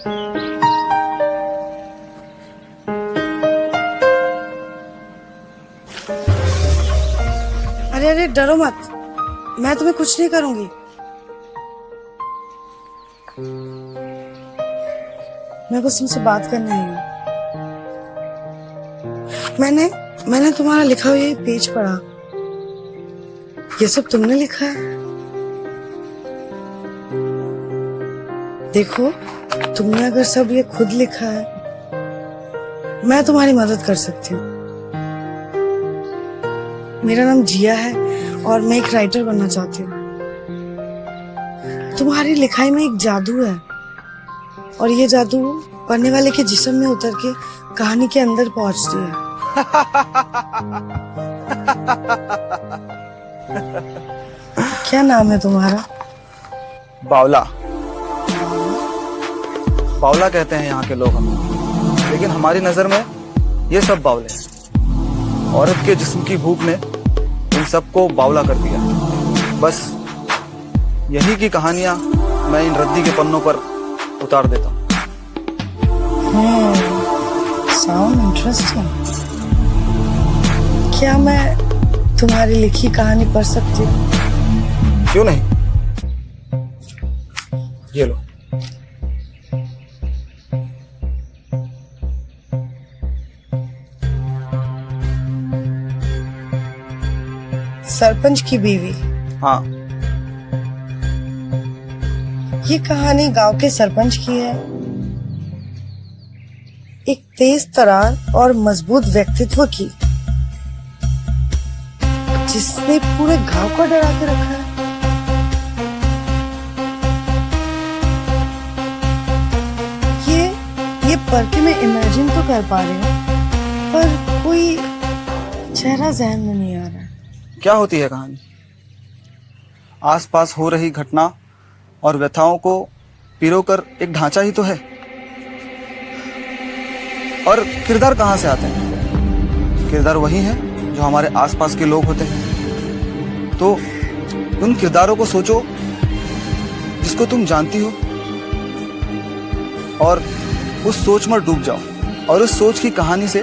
अरे अरे डरो मत, मैं तुम्हें कुछ नहीं करूंगी। मैं बस तुमसे बात करने आई हूँ। मैंने तुम्हारा लिखा हुआ ये पेज पढ़ा। ये सब तुमने लिखा है? देखो, तुमने अगर सब ये खुद लिखा है, मैं तुम्हारी मदद कर सकती हूँ। मेरा नाम जिया है और मैं एक राइटर बनना चाहती हूँ। तुम्हारी लिखाई में एक जादू है और ये जादू पढ़ने वाले के जिस्म में उतर के कहानी के अंदर पहुंचती है। क्या नाम है तुम्हारा? बावला। बावला कहते हैं यहाँ के लोग हमें, लेकिन हमारी नजर में ये सब बावले हैं। औरत के जिस्म की भूख ने इन सबको बावला कर दिया। बस यही की कहानियां मैं इन रद्दी के पन्नों पर उतार देता हूँ। Sound interesting. क्या मैं तुम्हारी लिखी कहानी पढ़ सकती हूँ? क्यों नहीं, ये लो। सरपंच की बीवी। हाँ, ये कहानी गांव के सरपंच की है। एक तेज तरार और मजबूत व्यक्तित्व की, जिसने पूरे गांव को डरा के रखा है। ये पढ़ के मैं इमेजिन तो कर पा रही हूँ, पर कोई चेहरा जहन में नहीं आ रहा। क्या होती है कहानी? आसपास हो रही घटना और व्यथाओं को पिरोकर एक ढांचा ही तो है। और किरदार कहाँ से आते हैं? किरदार वही हैं जो हमारे आसपास के लोग होते हैं। तो उन किरदारों को सोचो जिसको तुम जानती हो, और उस सोच में डूब जाओ। और उस सोच की कहानी से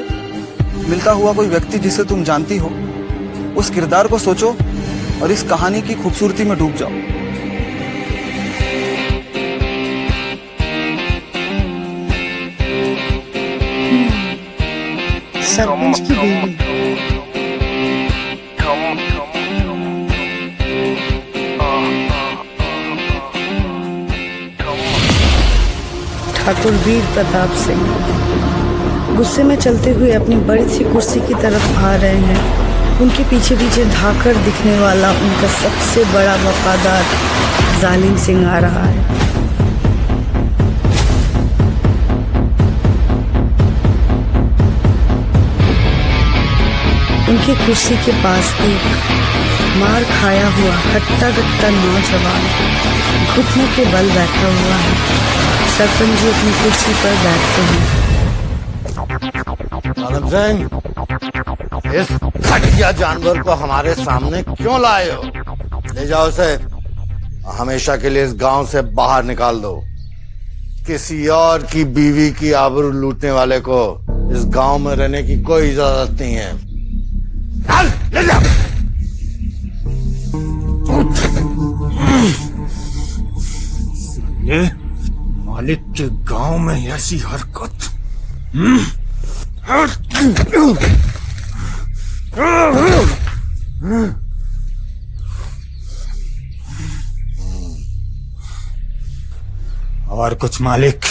मिलता हुआ कोई व्यक्ति जिसे तुम जानती हो, उस किरदार को सोचो और इस कहानी की खूबसूरती में डूब जाओ। सरपंच की बीवी। ठाकुर वीर प्रताप सिंह गुस्से में चलते हुए अपनी बड़ी सी कुर्सी की तरफ आ रहे हैं। उनके पीछे पीछे धाकर दिखने वाला उनका सबसे बड़ा वफादार जालिम सिंह आ रहा है। उनकी कुर्सी के पास एक मार खाया हुआ हट्टा कट्टा नौजवान घुटनों के बल बैठा हुआ है। सरपंच जी अपनी कुर्सी पर बैठते हैं। आलम सिंह, इस घटिया जानवर को हमारे सामने क्यों लाए हो? ले जाओ उसे, हमेशा के लिए इस गांव से बाहर निकाल दो। किसी और की बीवी की आबरू लूटने वाले को इस गांव में रहने की कोई इजाजत नहीं है। चल, ले जाओ। ये मालिक के गांव में ऐसी हरकत। और कुछ मालिक?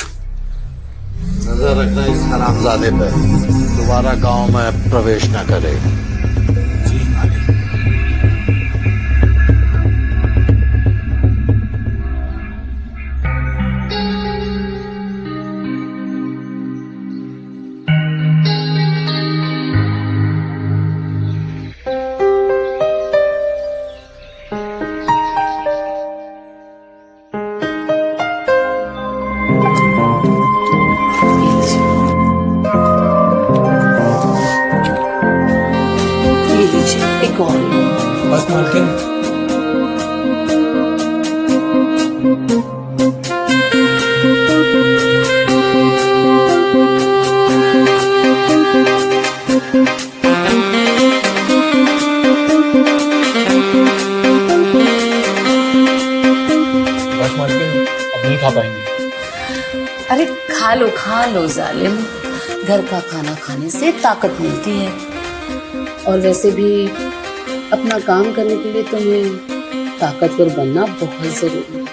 नजर रखना इस हरामजादे पे, दोबारा गांव में प्रवेश न करे। जी मालिक। एक और बस मालकिन। अब नहीं खा पाएंगे। अरे खा लो जालिम, घर का खाना खाने से ताकत मिलती है। और वैसे भी अपना काम करने के लिए तुम्हें ताकतवर बनना बहुत जरूरी है।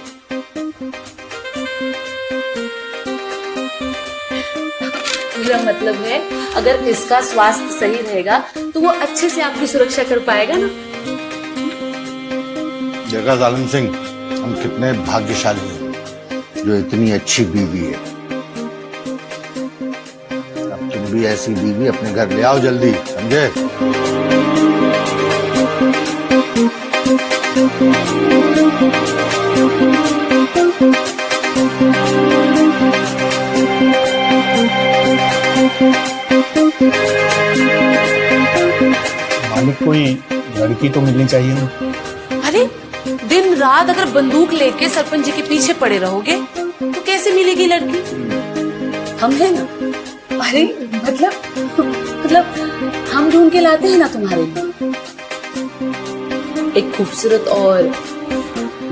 मेरा मतलब है, अगर इसका स्वास्थ्य सही रहेगा तो वो अच्छे से आपकी सुरक्षा कर पाएगा ना। देखा जालिम सिंह, हम कितने भाग्यशाली हैं जो इतनी अच्छी बीवी है। अब तुम भी ऐसी बीवी अपने घर ले आओ जल्दी, समझे? मालिक, कोई लड़की तो मिलनी चाहिए ना। अरे दिन रात अगर बंदूक लेके सरपंच जी के पीछे पड़े रहोगे तो कैसे मिलेगी लड़की? हम हैं ना। अरे मतलब हम ढूंढ के लाते हैं ना तुम्हारे लिए एक खूबसूरत और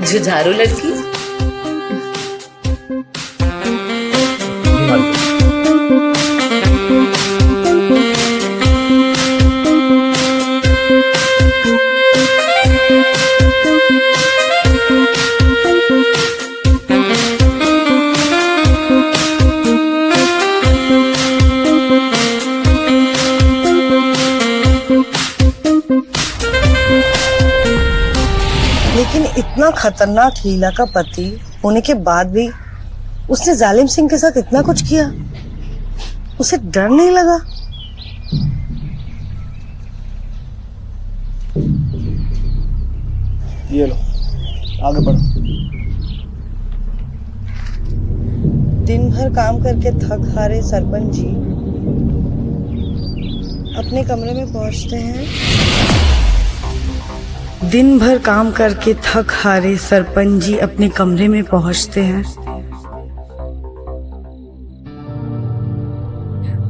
जुझारू लड़की। जी मालिक। लेकिन इतना खतरनाक लीला का पति होने के बाद भी उसने जालिम सिंह के साथ इतना कुछ किया, उसे डर नहीं लगा? ये लो, आगे बढ़ो। दिन भर काम करके थक हारे सरपंच जी अपने कमरे में पहुंचते हैं। दिन भर काम करके थक हारे सरपंच जी अपने कमरे में पहुंचते हैं।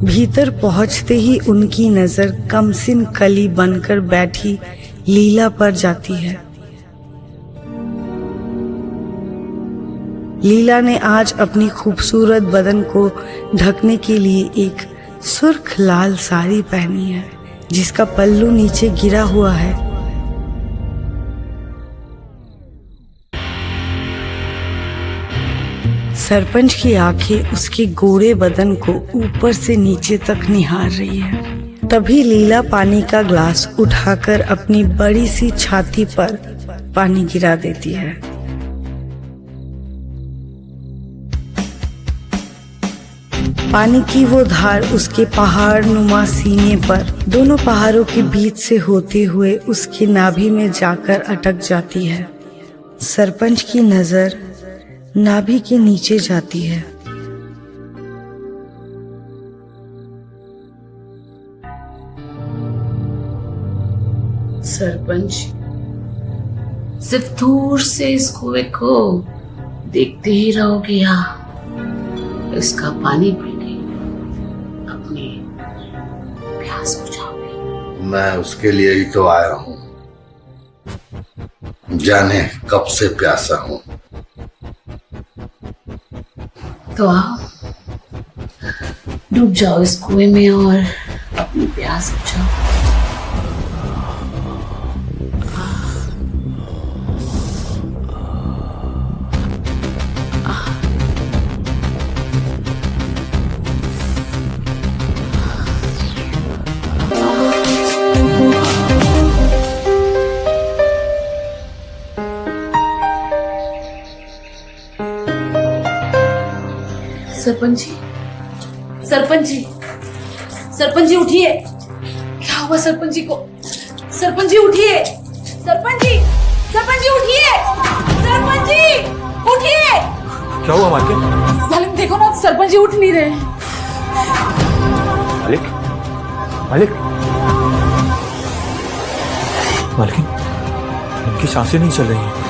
भीतर पहुंचते ही उनकी नजर कमसिन कली बनकर बैठी लीला पर जाती है। लीला ने आज अपनी खूबसूरत बदन को ढकने के लिए एक सुर्ख लाल साड़ी पहनी है, जिसका पल्लू नीचे गिरा हुआ है। सरपंच की आंखें उसके गोरे बदन को ऊपर से नीचे तक निहार रही है। तभी लीला पानी का ग्लास उठाकर अपनी बड़ी सी छाती पर पानी गिरा देती है। पानी की वो धार उसके पहाड़ नुमा सीने पर, दोनों पहाड़ों के बीच से होते हुए उसके नाभि में जाकर अटक जाती है। सरपंच की नजर नाभि के नीचे जाती है। सरपंच सिर्फ दूर से इस कुएं को देखते ही रहोगे या इसका पानी पी के अपनी प्यास बुझाओगे? मैं उसके लिए ही तो आया हूँ, जाने कब से प्यासा हूँ। तो आओ, डूब जाओ इस कुएं में और अपनी प्यास बुझाओ। सरपंच जी, सरपंच जी, सरपंच जी उठिए। क्या हुआ सरपंच जी को? सरपंच जी उठिए, सरपंच जी, सरपंच जी उठिए, सरपंच जी उठिए। क्या हुआ मालिक? जालिम देखो ना, सरपंच जी उठ नहीं रहे। मालिक, मालिक, मालिक, इनकी सांसें नहीं चल रही हैं।